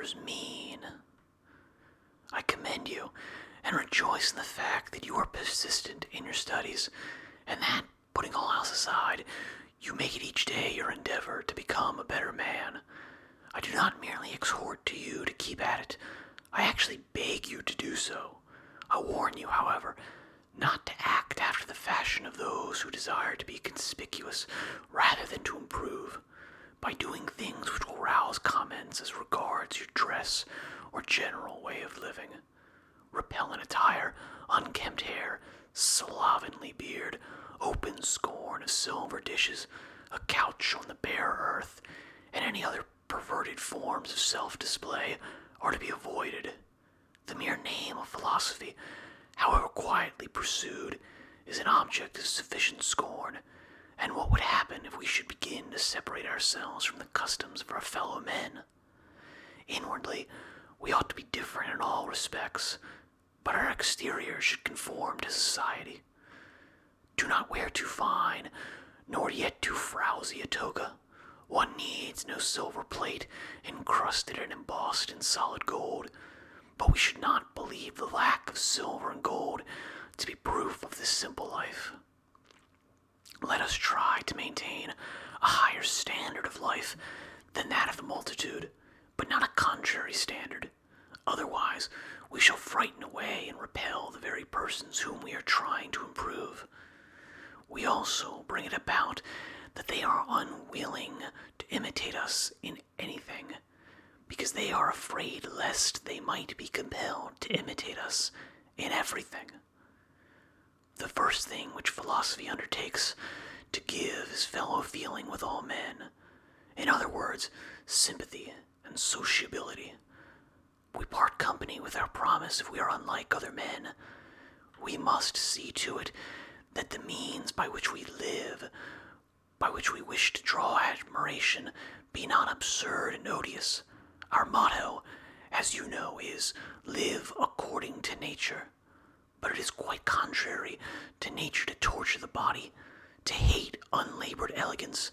others mean. I commend you and rejoice in the fact that you are persistent in your studies, and that, putting all else aside, you make it each day your endeavor to become a better man. I do not merely exhort to you to keep at it, I actually beg you to do so. I warn you, however, not to act after the fashion of those who desire to be conspicuous rather than to improve, by doing things which will rouse comments as regards your dress or general way of living. Repellent attire, unkempt hair, slovenly beard, open scorn of silver dishes, a couch on the bare earth, and any other perverted forms of self-display are to be avoided. The mere name of philosophy, however quietly pursued, is an object of sufficient scorn, and what would happen if we should begin to separate ourselves from the customs of our fellow men? Inwardly, we ought to be different in all respects, but our exterior should conform to society. Do not wear too fine, nor yet too frowsy a toga. One needs no silver plate encrusted and embossed in solid gold, but we should not believe the lack of silver and gold to be proof of this simple life. Let us try to maintain a higher standard of life than that of the multitude, but not a contrary standard. Otherwise, we shall frighten away and repel the very persons whom we are trying to improve. We also bring it about that they are unwilling to imitate us in anything, because they are afraid lest they might be compelled to imitate us in everything. The first thing which philosophy undertakes to give is fellow feeling with all men. In other words, sympathy and sociability. We part company with our promise if we are unlike other men. We must see to it that the means by which we live, by which we wish to draw admiration, be not absurd and odious. Our motto, as you know, is live according to nature. But it is quite contrary to nature to torture the body, to hate unlabored elegance,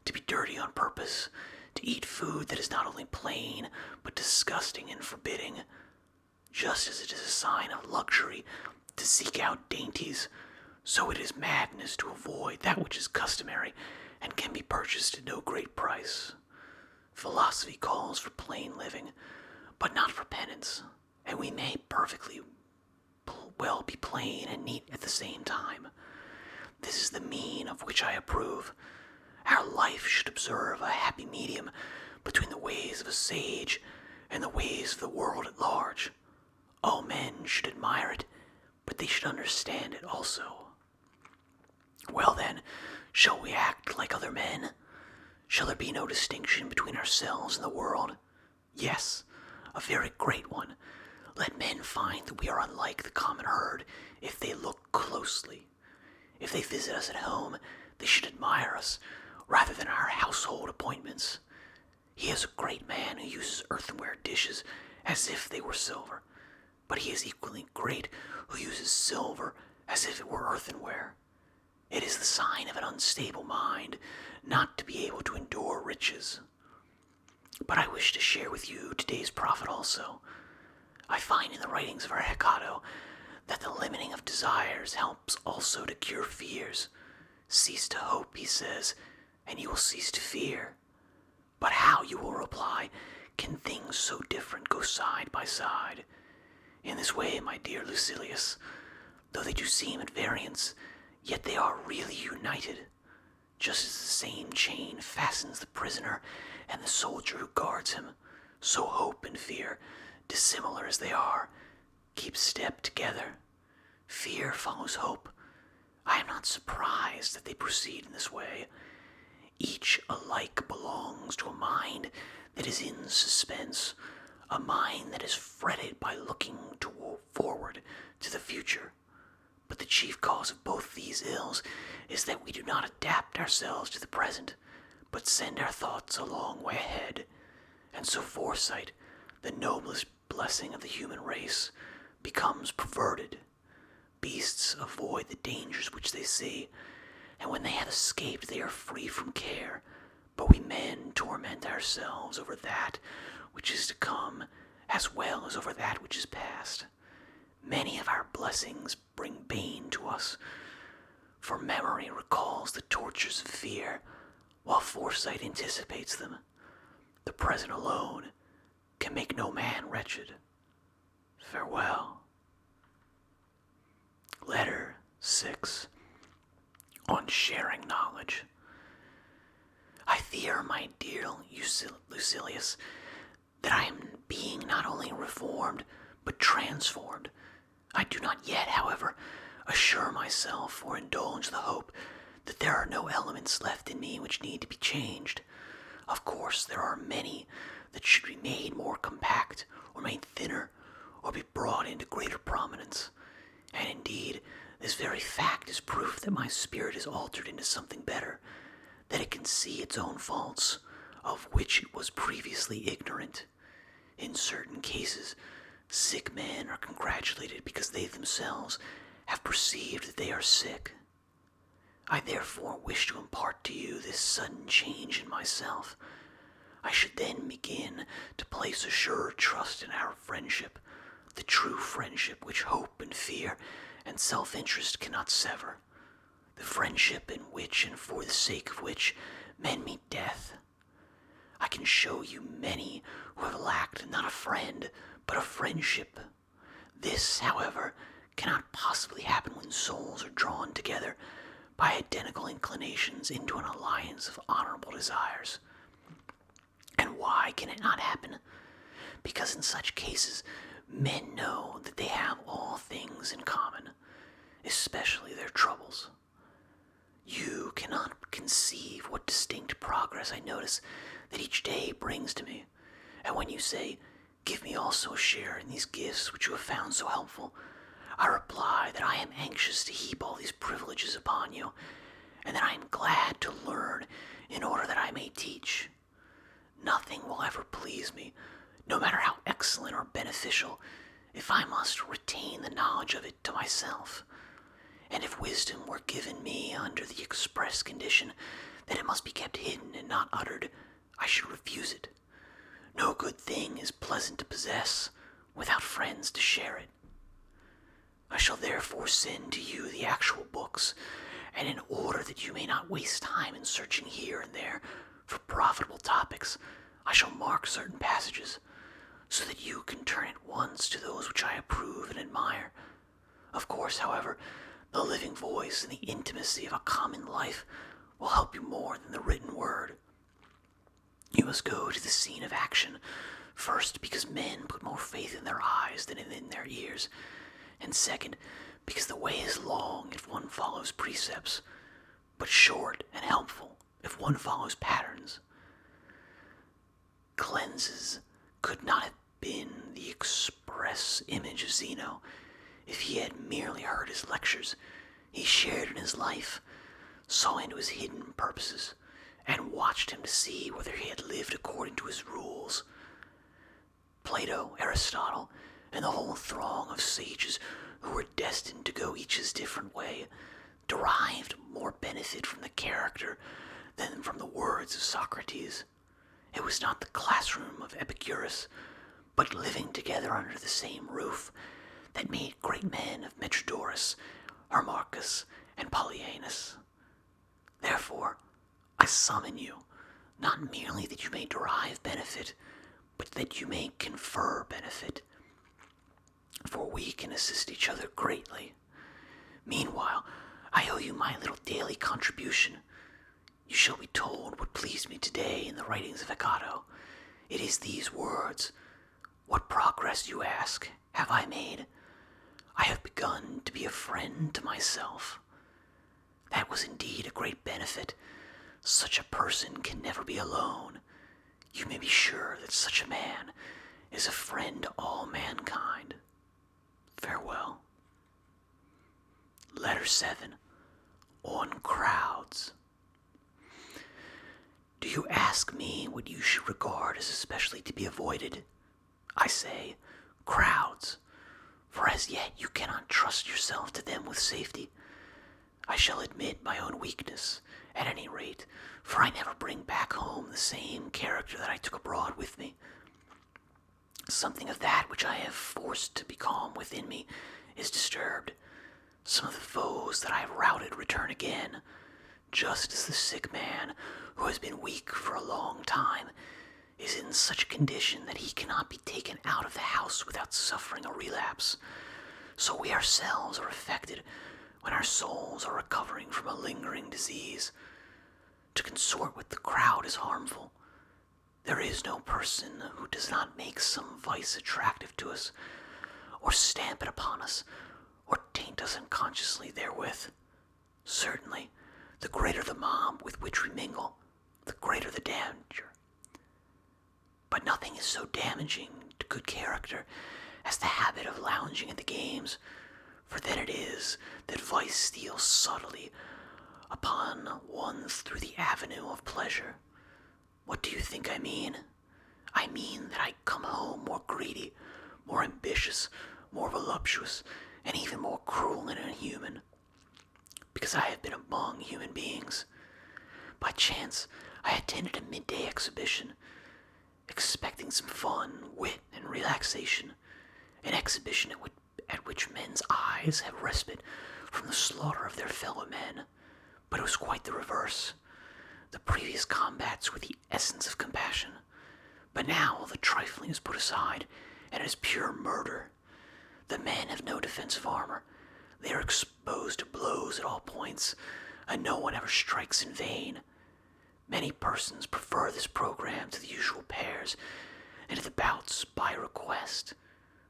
to be dirty on purpose, to eat food that is not only plain, but disgusting and forbidding. Just as it is a sign of luxury to seek out dainties, so it is madness to avoid that which is customary and can be purchased at no great price. Philosophy calls for plain living, but not for penance, and we may perfectly well be plain and neat at the same time. This is the mean of which I approve. Our life should observe a happy medium between the ways of a sage and the ways of the world at large. All men should admire it, but they should understand it also. Well then, shall we act like other men? Shall there be no distinction between ourselves and the world? Yes, a very great one. Let men find that we are unlike the common herd if they look closely. If they visit us at home, they should admire us rather than our household appointments. He is a great man who uses earthenware dishes as if they were silver, but he is equally great who uses silver as if it were earthenware. It is the sign of an unstable mind not to be able to endure riches. But I wish to share with you today's prophet also. I find in the writings of our Hecato that the limiting of desires helps also to cure fears. Cease to hope, he says, and you will cease to fear. But how, you will reply, can things so different go side by side? In this way, my dear Lucilius, though they do seem at variance, yet they are really united. Just as the same chain fastens the prisoner and the soldier who guards him, so hope and fear, dissimilar as they are, keep step together. Fear follows hope. I am not surprised that they proceed in this way. Each alike belongs to a mind that is in suspense, a mind that is fretted by looking forward to the future. But the chief cause of both these ills is that we do not adapt ourselves to the present, but send our thoughts a long way ahead. And so foresight, the noblest blessing of the human race, becomes perverted. Beasts avoid the dangers which they see, and when they have escaped they are free from care, but we men torment ourselves over that which is to come, as well as over that which is past. Many of our blessings bring bane to us, for memory recalls the tortures of fear, while foresight anticipates them. The present alone can make no man wretched. Farewell. Letter 6. On sharing knowledge. I fear, my dear Lucilius, that I am being not only reformed, but transformed. I do not yet, however, assure myself or indulge the hope that there are no elements left in me which need to be changed. Of course, there are many that should be made more compact, or made thinner, or be brought into greater prominence. And indeed, this very fact is proof that my spirit is altered into something better, that it can see its own faults, of which it was previously ignorant. In certain cases, sick men are congratulated because they themselves have perceived that they are sick. I therefore wish to impart to you this sudden change in myself. I should then begin to place a surer trust in our friendship, the true friendship which hope and fear and self-interest cannot sever, the friendship in which and for the sake of which men meet death. I can show you many who have lacked not a friend, but a friendship. This, however, cannot possibly happen when souls are drawn together by identical inclinations into an alliance of honorable desires. And why can it not happen? Because in such cases, men know that they have all things in common, especially their troubles. You cannot conceive what distinct progress I notice that each day brings to me. And when you say, "Give me also a share in these gifts which you have found so helpful," I reply that I am anxious to heap all these privileges upon you, and that I am glad to learn in order that I may teach. Nothing will ever please me, no matter how excellent or beneficial, if I must retain the knowledge of it to myself. And if wisdom were given me under the express condition that it must be kept hidden and not uttered, I should refuse it. No good thing is pleasant to possess without friends to share it. I shall therefore send to you the actual books, and in order that you may not waste time in searching here and there for profitable topics, I shall mark certain passages, so that you can turn at once to those which I approve and admire. Of course, however, the living voice and the intimacy of a common life will help you more than the written word. You must go to the scene of action, first because men put more faith in their eyes than in their ears, and second, because the way is long if one follows precepts, but short and helpful if one follows patterns. Cleanses could not have been the express image of Zeno if he had merely heard his lectures. He shared in his life, saw into his hidden purposes, and watched him to see whether he had lived according to his rules. Plato, Aristotle, and the whole throng of sages who were destined to go each his different way derived more benefit from the character than from the words of Socrates. It was not the classroom of Epicurus, but living together under the same roof, that made great men of Metrodorus, Harmachus, and Polyaenus. Therefore, I summon you, not merely that you may derive benefit, but that you may confer benefit, for we can assist each other greatly. Meanwhile, I owe you my little daily contribution. You shall be told what pleased me today in the writings of Hecato. It is these words: "What progress, you ask, have I made? I have begun to be a friend to myself." That was indeed a great benefit. Such a person can never be alone. You may be sure that such a man is a friend to all mankind. Farewell. Letter 7. On crowds. Do you ask me what you should regard as especially to be avoided? I say, crowds, for as yet you cannot trust yourself to them with safety. I shall admit my own weakness, at any rate, for I never bring back home the same character that I took abroad with me. Something of that which I have forced to be calm within me is disturbed. Some of the foes that I have routed return again, just as the sick man, who has been weak for a long time, is in such a condition that he cannot be taken out of the house without suffering a relapse. So we ourselves are affected when our souls are recovering from a lingering disease. To consort with the crowd is harmful. There is no person who does not make some vice attractive to us, or stamp it upon us, or taint us unconsciously therewith. Certainly, the greater the mob with which we mingle, the greater the danger. But nothing is so damaging to good character as the habit of lounging at the games, for then it is that vice steals subtly upon one through the avenue of pleasure. What do you think I mean? I mean that I come home more greedy, more ambitious, more voluptuous, and even more cruel and inhuman, because I have been among human beings. By chance, I attended a midday exhibition, expecting some fun, wit, and relaxation, an exhibition at which men's eyes have respite from the slaughter of their fellow men, but it was quite the reverse. The previous combats were the essence of compassion, but now all the trifling is put aside, and it is pure murder. The men have no defensive armor. They are exposed to blows at all points, and no one ever strikes in vain. Many persons prefer this program to the usual pairs, and to the bouts by request.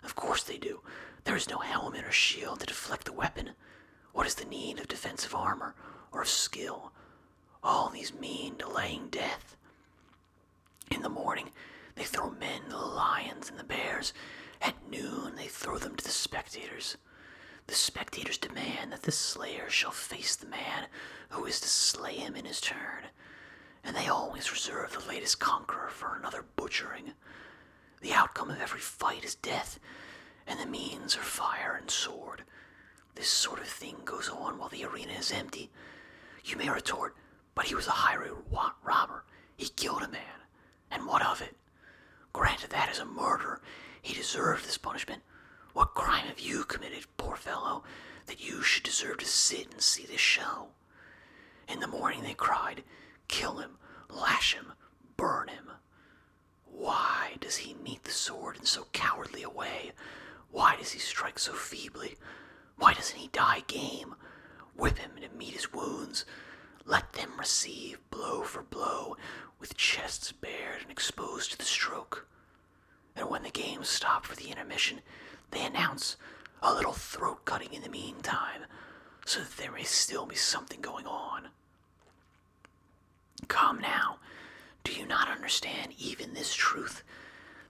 Of course they do. There is no helmet or shield to deflect the weapon. What is the need of defensive armor or of skill? All these mean delaying death. In the morning, they throw men to the lions and the bears. At noon, they throw them to the spectators. The spectators demand that the slayer shall face the man who is to slay him in his turn, and they always reserve the latest conqueror for another butchering. The outcome of every fight is death, and the means are fire and sword. This sort of thing goes on while the arena is empty. You may retort, but he was a highway robber. He killed a man. And what of it? Granted that as a murderer, he deserved this punishment. What crime have you committed, poor fellow, that you should deserve to sit and see this show? In the morning they cried, kill him, lash him, burn him. Why does he meet the sword in so cowardly a way? Why does he strike so feebly? Why doesn't he die game? Whip him to meet his wounds. Let them receive blow for blow, with chests bared and exposed to the stroke. And when the game stopped for the intermission, they announce a little throat-cutting in the meantime, so that there may still be something going on. Come now, do you not understand even this truth,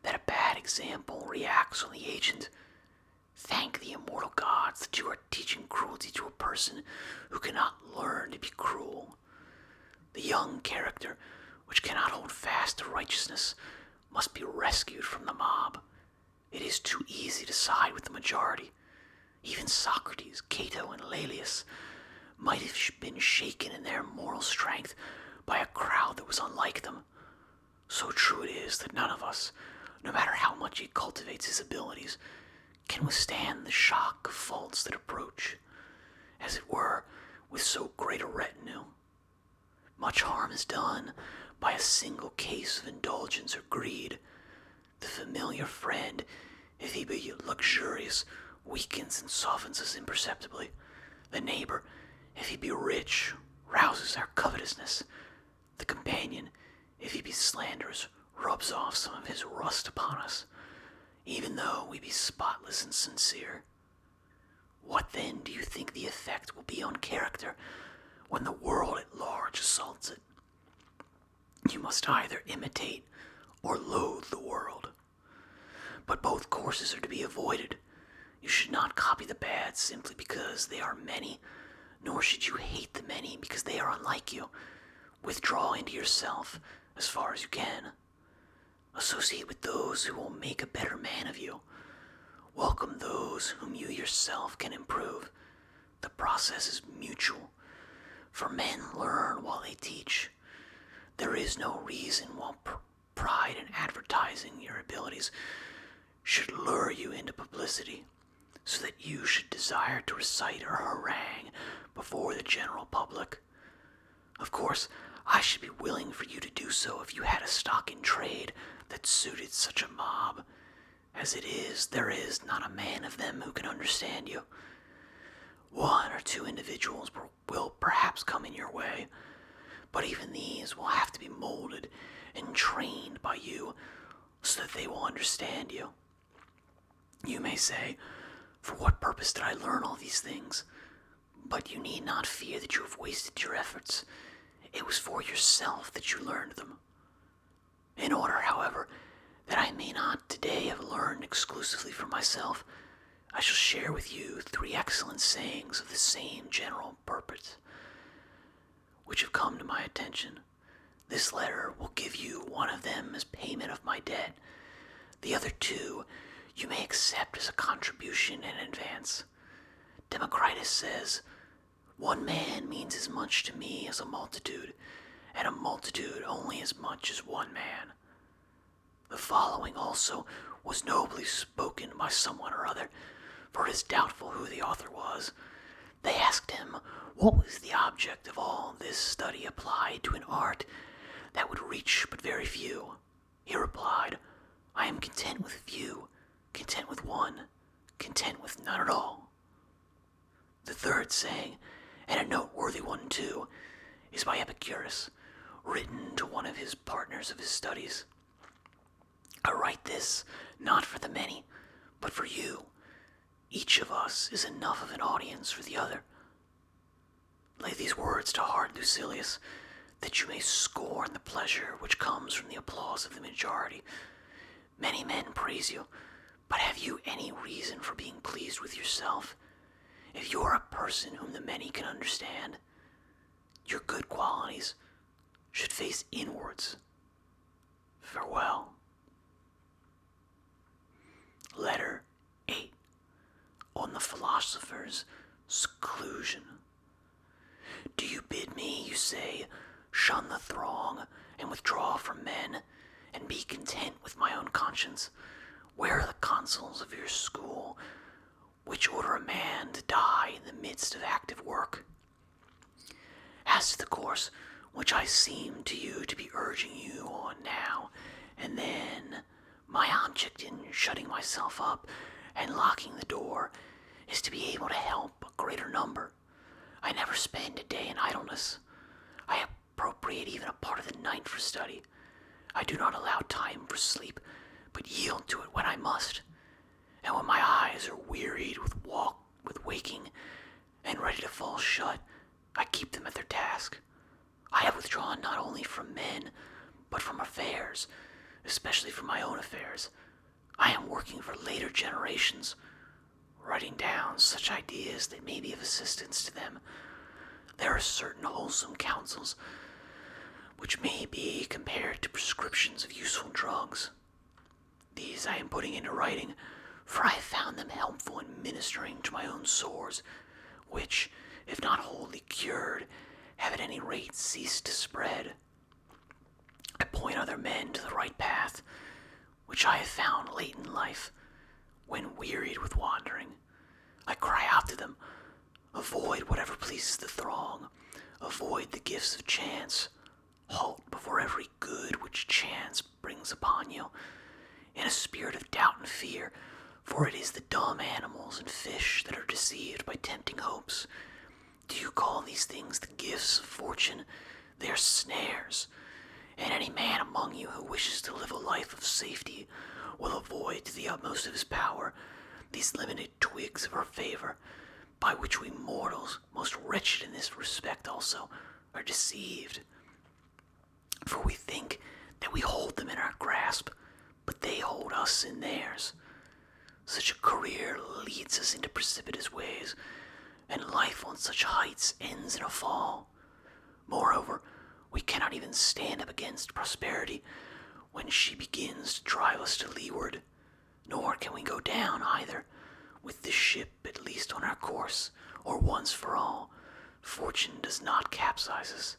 that a bad example reacts on the agent? Thank the immortal gods that you are teaching cruelty to a person who cannot learn to be cruel. The young character, which cannot hold fast to righteousness, must be rescued from the mob. It is too easy to side with the majority. Even Socrates, Cato, and Laelius might have been shaken in their moral strength by a crowd that was unlike them. So true it is that none of us, no matter how much he cultivates his abilities, can withstand the shock of faults that approach, as it were, with so great a retinue. Much harm is done by a single case of indulgence or greed. The familiar friend, if he be luxurious, weakens and softens us imperceptibly. The neighbor, if he be rich, rouses our covetousness. The companion, if he be slanderous, rubs off some of his rust upon us, even though we be spotless and sincere. What then do you think the effect will be on character when the world at large assaults it? You must either imitate or loathe the world. But both courses are to be avoided. You should not copy the bad simply because they are many, nor should you hate the many because they are unlike you. Withdraw into yourself as far as you can. Associate with those who will make a better man of you. Welcome those whom you yourself can improve. The process is mutual, for men learn while they teach. There is no reason while pride in advertising your abilities should lure you into publicity, so that you should desire to recite or harangue before the general public. Of course, I should be willing for you to do so if you had a stock in trade that suited such a mob. As it is, there is not a man of them who can understand you. One or two individuals will perhaps come in your way, but even these will have to be molded and trained by you so that they will understand you. You may say, "For what purpose did I learn all these things?" But you need not fear that you have wasted your efforts. It was for yourself that you learned them. In order, however, that I may not today have learned exclusively for myself, I shall share with you 3 excellent sayings of the same general purpose, which have come to my attention. This letter will give you one of them as payment of my debt. The other 2 you may accept as a contribution in advance. Democritus says, "One man means as much to me as a multitude, and a multitude only as much as one man." The following also was nobly spoken by someone or other, for it is doubtful who the author was. They asked him what was the object of all this study applied to an art that would reach but very few. He replied, "I am content with few, content with one, content with none at all." The third saying, and a noteworthy one too, is by Epicurus, written to one of his partners of his studies. "I write this not for the many, but for you. Each of us is enough of an audience for the other." Lay these words to heart, Lucilius, that you may scorn the pleasure which comes from the applause of the majority. Many men praise you, but have you any reason for being pleased with yourself? If you are a person whom the many can understand, your good qualities should face inwards. Farewell. Letter 8. On the philosopher's seclusion. Do you bid me, you say, shun the throng and withdraw from men, and be content with my own conscience? Where are the consuls of your school, which order a man to die in the midst of active work? As to the course which I seem to you to be urging you on now and then, my object in shutting myself up and locking the door is to be able to help a greater number. I never spend a day in idleness. I appropriate even a part of the night for study. I do not allow time for sleep, but yield to it when I must. And when my eyes are wearied with waking and ready to fall shut, I keep them at their task. I have withdrawn not only from men, but from affairs, especially from my own affairs. I am working for later generations, writing down such ideas that may be of assistance to them. There are certain wholesome counsels which may be compared to prescriptions of useful drugs. These I am putting into writing, for I have found them helpful in ministering to my own sores, which, if not wholly cured, have at any rate ceased to spread. I point other men to the right path, which I have found late in life, when wearied with wandering. I cry out to them, avoid whatever pleases the throng, avoid the gifts of chance, halt before every good which chance brings upon you, in a spirit of doubt and fear, for it is the dumb animals and fish that are deceived by tempting hopes. Do you call these things the gifts of fortune? They are snares, and any man among you who wishes to live a life of safety will avoid to the utmost of his power these limited twigs of our favor, by which we mortals, most wretched in this respect also, are deceived. For we think that we hold them in our grasp, but they hold us in theirs. Such a career leads us into precipitous ways, and life on such heights ends in a fall. Moreover, we cannot even stand up against prosperity when she begins to drive us to leeward, nor can we go down either, with this ship at least on our course, or once for all, fortune does not capsize us.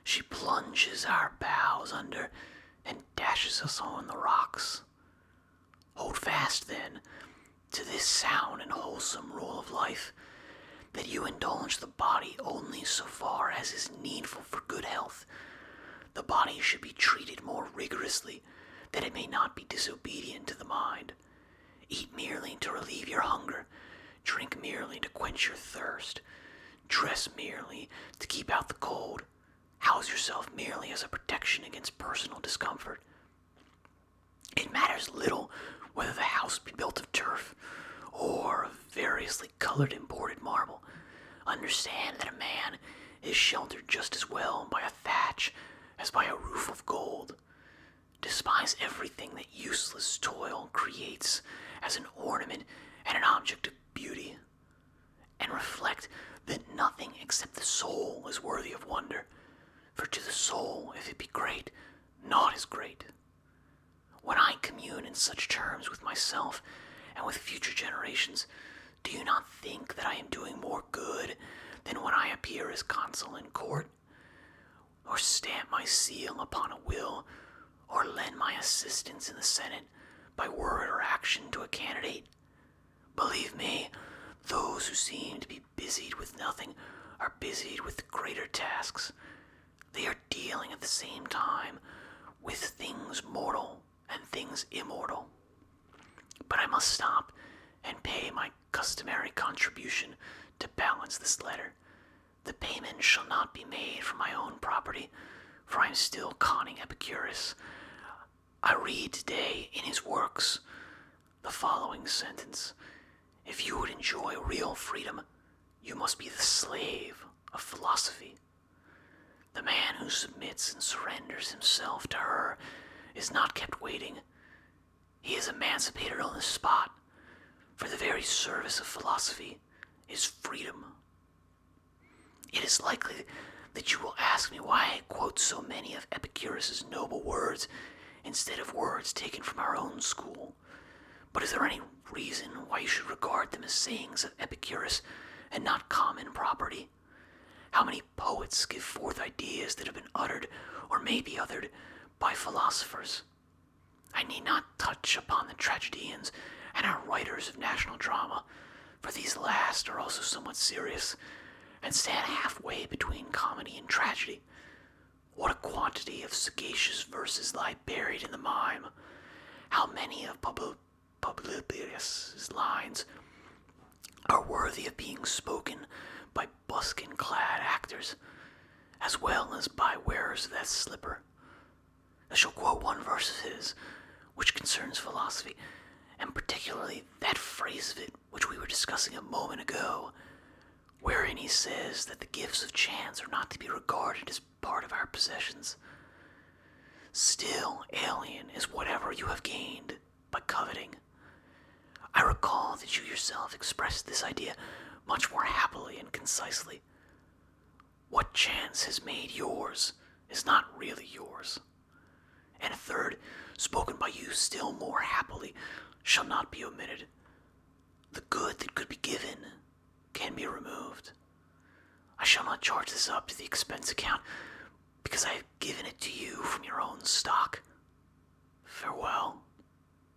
She plunges our bows under and dashes us on the rocks. Hold fast, then, to this sound and wholesome rule of life, that you indulge the body only so far as is needful for good health. The body should be treated more rigorously, that it may not be disobedient to the mind. Eat merely to relieve your hunger, drink merely to quench your thirst, dress merely to keep out the cold, house yourself merely as a protection against personal discomfort. It matters little whether the house be built of turf or of variously colored imported marble. Understand that a man is sheltered just as well by a thatch as by a roof of gold. Despise everything that useless toil creates as an ornament and an object of beauty, and reflect that nothing except the soul is worthy of wonder, for to the soul, if it be great, naught is great. When I commune in such terms with myself and with future generations, do you not think that I am doing more good than when I appear as consul in court, or stamp my seal upon a will, or lend my assistance in the Senate by word or action to a candidate? Believe me, those who seem to be busied with nothing are busied with greater tasks. They are dealing at the same time with things mortal and things immortal. But I must stop and pay my customary contribution to balance this letter. The payment shall not be made from my own property, for I am still conning Epicurus. I read today in his works the following sentence: if you would enjoy real freedom, you must be the slave of philosophy. The man who submits and surrenders himself to her is not kept waiting. He is emancipated on the spot, for the very service of philosophy is freedom. It is likely that you will ask me why I quote so many of Epicurus's noble words instead of words taken from our own school. But is there any reason why you should regard them as sayings of Epicurus and not common property? How many poets give forth ideas that have been uttered or may be uttered by philosophers? I need not touch upon the tragedians and our writers of national drama, for these last are also somewhat serious, and stand halfway between comedy and tragedy. What a quantity of sagacious verses lie buried in the mime! How many of Publilius' lines are worthy of being spoken by buskin-clad actors, as well as by wearers of that slipper. I shall quote one verse of his, which concerns philosophy, and particularly that phrase of it which we were discussing a moment ago, wherein he says that the gifts of chance are not to be regarded as part of our possessions. Still alien is whatever you have gained by coveting. I recall that you yourself expressed this idea much more happily and concisely. What chance has made yours is not really yours. And a third, spoken by you still more happily, shall not be omitted. The good that could be given can be removed. I shall not charge this up to the expense account, because I have given it to you from your own stock. Farewell.